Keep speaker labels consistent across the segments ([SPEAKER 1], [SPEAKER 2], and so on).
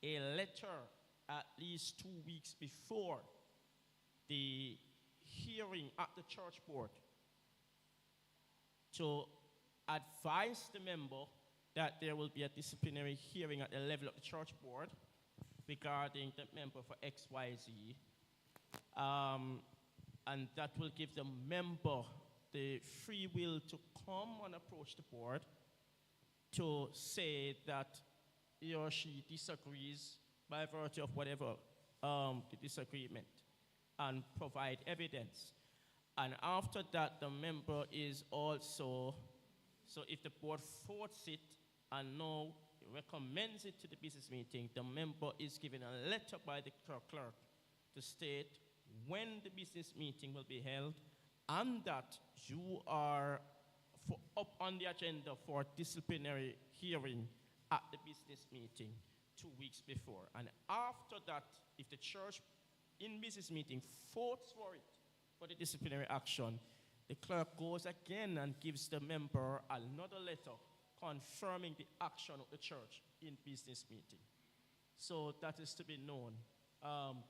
[SPEAKER 1] a letter at least 2 weeks before the hearing at the church board to advise the member that there will be a disciplinary hearing at the level of the church board regarding the member for XYZ. And that will give the member the free will to come and approach the board to say that he or she disagrees by virtue of whatever the disagreement and provide evidence. And after that, the member is also, so if the board votes it and now recommends it to the business meeting, the member is given a letter by the clerk to state when the business meeting will be held and that you are up on the agenda for disciplinary hearing at the business meeting 2 weeks before. And after that, if the church in business meeting votes for it, for the disciplinary action, the clerk goes again and gives the member another letter confirming the action of the church in business meeting. So that is to be known,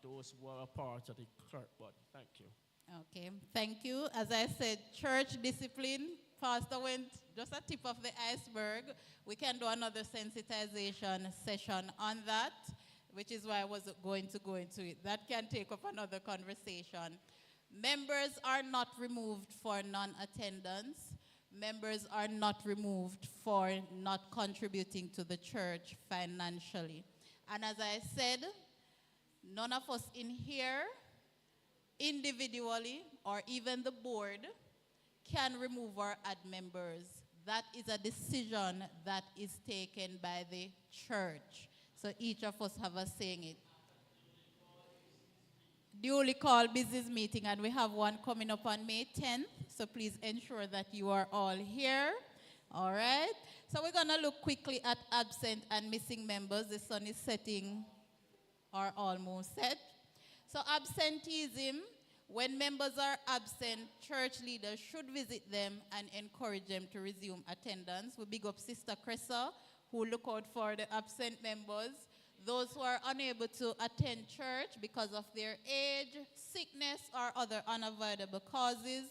[SPEAKER 1] those who are a part of the clerk body. Thank you.
[SPEAKER 2] Okay, thank you. As I said, church discipline, Pastor went just a tip of the iceberg. We can do another sensitization session on that, which is why I wasn't going to go into it. That can take up another conversation. Members are not removed for non-attendance. Members are not removed for not contributing to the church financially. And as I said, none of us in here, individually or even the board, can remove or add members. That is a decision that is taken by the church. So each of us have a say in it. Duly called business meeting, and we have one coming up on May 10th. So please ensure that you are all here. All right. So we're going to look quickly at absent and missing members. The sun is setting or almost set. So absenteeism, when members are absent, church leaders should visit them and encourage them to resume attendance. We big up Sister Cressa, who look out for the absent members. Those who are unable to attend church because of their age, sickness, or other unavoidable causes,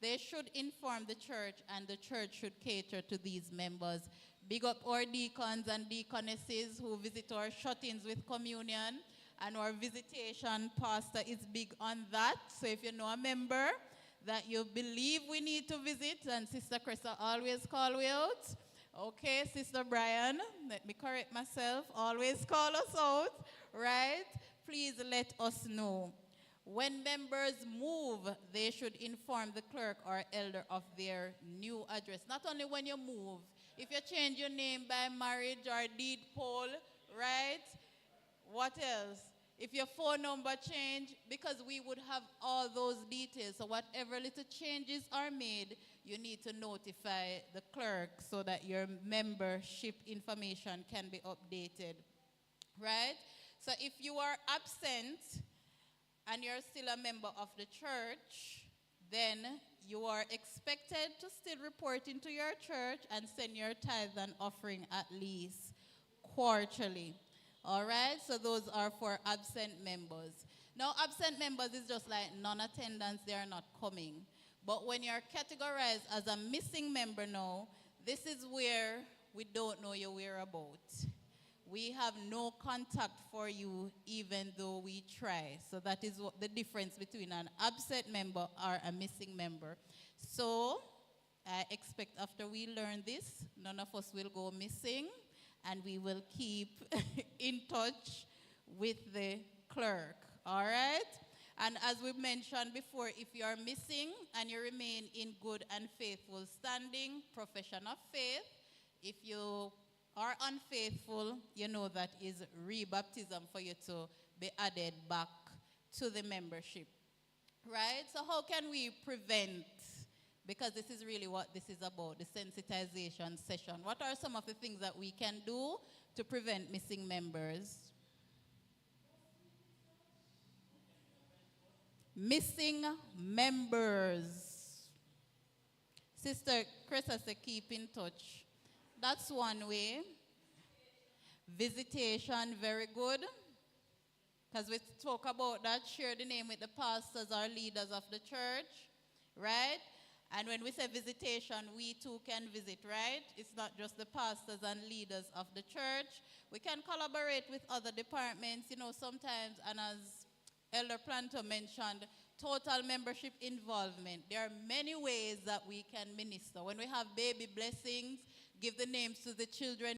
[SPEAKER 2] they should inform the church, and the church should cater to these members. Big up our deacons and deaconesses who visit our shut-ins with communion, and our visitation pastor is big on that. So if you know a member that you believe we need to visit, and Sister Cressa always call we out. Okay, Sister Brian, let me correct myself, always call us out, right? Please let us know. When members move, they should inform the clerk or elder of their new address. Not only when you move, if you change your name by marriage or deed poll, right? What else? If your phone number change, because we would have all those details. So whatever little changes are made, you need to notify the clerk so that your membership information can be updated, right? So if you are absent and you're still a member of the church, then you are expected to still report into your church and send your tithe and offering at least quarterly. All right, so those are for absent members. Now, absent members is just like non-attendance, they are not coming. But when you're categorized as a missing member now, this is where we don't know your whereabouts. We have no contact for you even though we try. So that is what the difference between an absent member or a missing member. So I expect after we learn this, none of us will go missing, and we will keep in touch with the clerk, all right? And as we mentioned before, if you are missing and you remain in good and faithful standing, profession of faith, if you are unfaithful, you know that is rebaptism for you to be added back to the membership, right? So how can we prevent? Because this is really what this is about, the sensitization session. What are some of the things that we can do to prevent missing members? Missing members. Sister Chris said keep in touch. That's one way. Visitation, very good. Because we spoke about that, share the name with the pastors or leaders of the church, right? And when we say visitation, we too can visit, right? It's not just the pastors and leaders of the church. We can collaborate with other departments, sometimes, and as Elder Planter mentioned, total membership involvement. There are many ways that we can minister. When we have baby blessings, give the names to the children